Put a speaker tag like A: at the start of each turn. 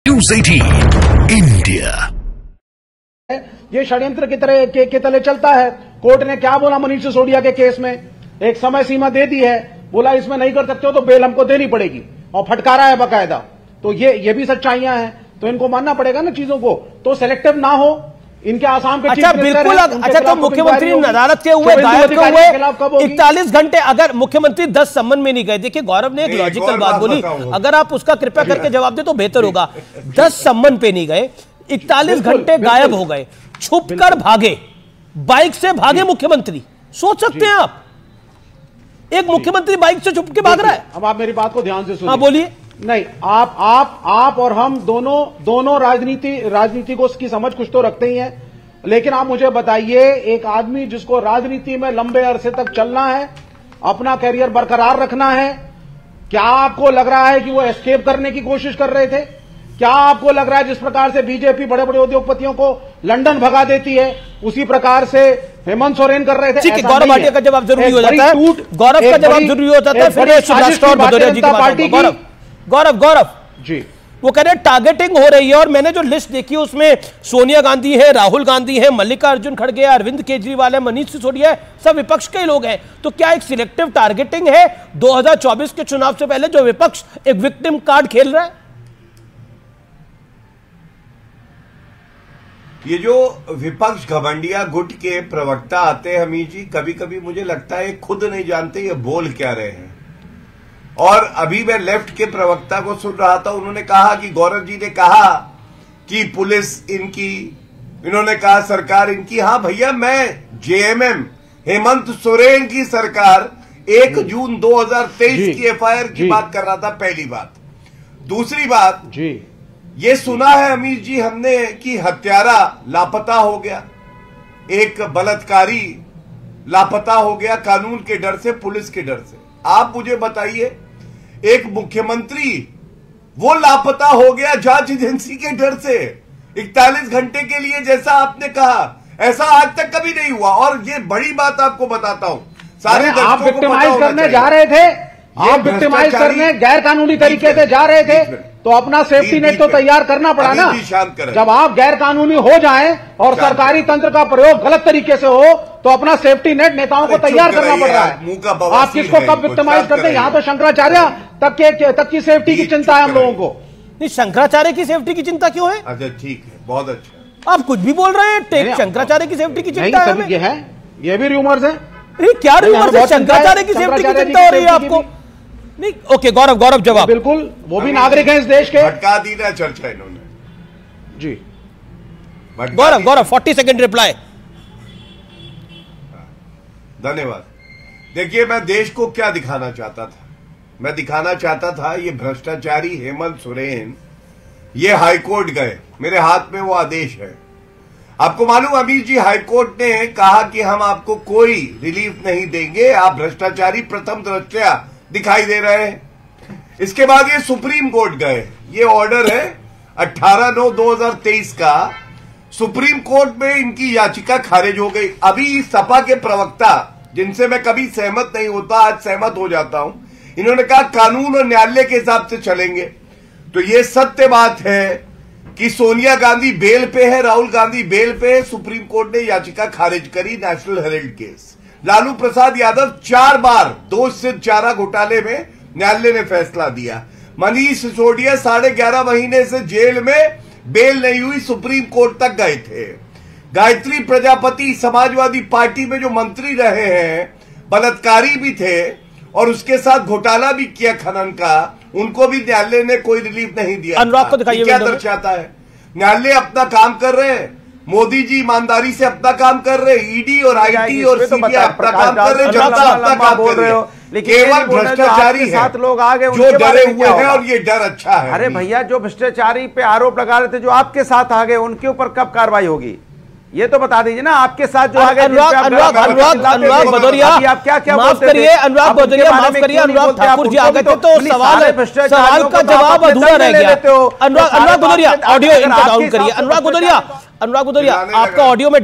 A: News 18 India.
B: ये षड्यंत्र की तरह के तले चलता है। कोर्ट ने क्या बोला मनीष सिसोदिया के केस में, एक समय सीमा दे दी है, बोला इसमें नहीं कर सकते हो तो बेल हमको देनी पड़ेगी, और फटकारा है बकायदा। तो ये भी सच्चाइयां हैं, तो इनको मानना पड़ेगा ना चीजों को, तो सेलेक्टिव ना हो। इनके आसाम के
C: अच्छा बिल्कुल। अच्छा तो मुख्यमंत्री अदालत के हुए दायर के हुए 41 घंटे अगर मुख्यमंत्री 10 सम्मन में नहीं गए। देखिए गौरव ने एक लॉजिकल बात बोली, अगर आप उसका कृपया करके जवाब दे तो बेहतर होगा। 10 सम्मन पे नहीं गए, 41 घंटे गायब हो गए, छुपकर भागे, बाइक से भागे मुख्यमंत्री। सोच सकते हैं आप, एक मुख्यमंत्री बाइक से छुप के भाग रहा है।
B: अब आप मेरी बात को ध्यान से सुनिए।
C: हाँ बोलिए।
B: नहीं, आप और हम दोनों राजनीति को उसकी समझ कुछ तो रखते ही हैं, लेकिन आप मुझे बताइए, एक आदमी जिसको राजनीति में लंबे अरसे तक चलना है, अपना कैरियर बरकरार रखना है, क्या आपको लग रहा है कि वो एस्केप करने की कोशिश कर रहे थे? क्या आपको लग रहा है जिस प्रकार से बीजेपी बड़े बड़े उद्योगपतियों को लंदन भगा देती है, उसी प्रकार से हेमंत सोरेन कर रहे थे?
C: ठीक है, गौरव भाटिया का जवाब जरूरी हो जाता है। गौरव का जवाब जरूरी हो जाता है, फिर सुभाष और भदौरिया जी की बात। गौरव
B: जी,
C: वो कह रहे हैं टारगेटिंग हो रही है, और मैंने जो लिस्ट देखी उसमें सोनिया गांधी है, राहुल गांधी है, मल्लिकार्जुन खड़गे, अरविंद केजरीवाल है, मनीष सिसोदिया है, सब विपक्ष के लोग हैं। तो क्या एक सिलेक्टिव टारगेटिंग है 2024 के चुनाव से पहले, जो विपक्ष एक विक्टिम कार्ड खेल रहा है?
D: ये जो विपक्ष घमंडिया गुट के प्रवक्ता आते हैं हमीद जी, कभी कभी मुझे लगता है खुद नहीं जानते ये बोल क्या रहे हैं। और अभी मैं लेफ्ट के प्रवक्ता को सुन रहा था, उन्होंने कहा कि गौरव जी ने कहा कि पुलिस इनकी, इन्होंने कहा सरकार इनकी। हाँ भैया, मैं जेएमएम हेमंत सोरेन की सरकार 1 जून 2023 की एफआईआर की बात कर रहा था, पहली बात। दूसरी बात
B: जी,
D: ये सुना है अमीर जी हमने कि हत्यारा लापता हो गया, एक बलात्कारी लापता हो गया, कानून के डर से, पुलिस के डर से। आप मुझे बताइए, एक मुख्यमंत्री वो लापता हो गया जांच एजेंसी के डर से 41 घंटे के लिए, जैसा आपने कहा, ऐसा आज तक कभी नहीं हुआ। और ये बड़ी बात आपको बताता हूं, सारे
B: आप विक्टिमाइज करने जा रहे थे, आप विक्टिमाइज करने गैर कानूनी तरीके से जा रहे थे, तो अपना सेफ्टी नेट तो तैयार करना पड़ा ना। जब आप गैर कानूनी हो जाएं और सरकारी तंत्र का प्रयोग गलत तरीके से हो, तो अपना सेफ्टी नेट नेताओं को तैयार करना पड़ रहा है। आप किसको कब विक्टिमाइज करते हैं? यहाँ तो शंकराचार्य तक की सेफ्टी की चिंता है हम लोगों को।
C: नहीं, शंकराचार्य की सेफ्टी की चिंता क्यों है?
D: अच्छा ठीक है, बहुत अच्छा।
C: आप कुछ भी बोल रहे हैं, शंकराचार्य की सेफ्टी की चिंता है?
B: ये है, ये भी र्यूमर्स है।
C: क्या र्यूमर्स है? शंकराचार्य की सेफ्टी की चिंता हो रही है आपको? नहीं, ओके गौरव जवाब।
B: बिल्कुल, वो भी नागरिक हैं इस देश के।
D: भटका दी ना चर्चा इन्होंने
B: जी।
C: गौरव 40 सेकंड रिप्लाई।
D: धन्यवाद। देखिए, मैं देश को क्या दिखाना चाहता था, मैं दिखाना चाहता था ये भ्रष्टाचारी हेमंत सोरेन ये हाईकोर्ट गए, मेरे हाथ में वो आदेश है। आपको मालूम अमीर जी, हाईकोर्ट ने कहा कि हम आपको कोई रिलीफ नहीं देंगे, आप भ्रष्टाचारी प्रथम दृष्टया दिखाई दे रहे हैं। इसके बाद ये सुप्रीम कोर्ट गए, ये ऑर्डर है 18/9/2023 का, सुप्रीम कोर्ट में इनकी याचिका खारिज हो गई। अभी सपा के प्रवक्ता, जिनसे मैं कभी सहमत नहीं होता, आज सहमत हो जाता हूं, इन्होंने कहा कानून और न्यायालय के हिसाब से चलेंगे। तो ये सत्य बात है कि सोनिया गांधी बेल पे है, राहुल गांधी बेल पे है, सुप्रीम कोर्ट ने याचिका खारिज करी, national Herald case. Lalu Prasad Yadav 4 बार दोष सिद्ध चारा घोटाले में न्यायालय ने फैसला दिया। मनीष सिसोदिया 11.5 महीने से जेल में, बेल नहीं हुई, सुप्रीम कोर्ट तक गए थे। गायत्री प्रजापति समाजवादी पार्टी में जो मंत्री रहे हैं, बलात्कारी भी थे और उसके साथ घोटाला भी किया खनन का, उनको भी न्यायालय ने कोई रिलीफ नहीं दिया।
C: अनुराग को दिखाइए।
D: क्या दर्शाता है? न्यायालय अपना काम कर रहे हैं, मोदी जी ईमानदारी से अपना काम कर रहे हैं, ईडी और आईटी और सीबीआई अपना काम कर रहे हैं, जनता अपना काम कर रही है। केवल भ्रष्टाचारी
E: साथ लोग आ गए
D: जो डरे हुए हैं, और ये डर अच्छा है।
E: अरे भैया, जो भ्रष्टाचारी पे आरोप लगा रहे थे, जो आपके साथ आ गए, उनके ऊपर कब कार्रवाई होगी? ये तो बता दीजिए ना, आपके साथ जो आ गए।
C: अनुराग भदौरिया,
E: आप क्या
C: माफ करिए, अनुराग भदौरिया माफ करिए, अनुराग ठाकुर जी आ गए थे, तो सवाल का जवाब अधूरा रह गया। अनुराग भदौरिया, ऑडियो इनका डाउन करिए। अनुराग भदौरिया, आपका ऑडियो में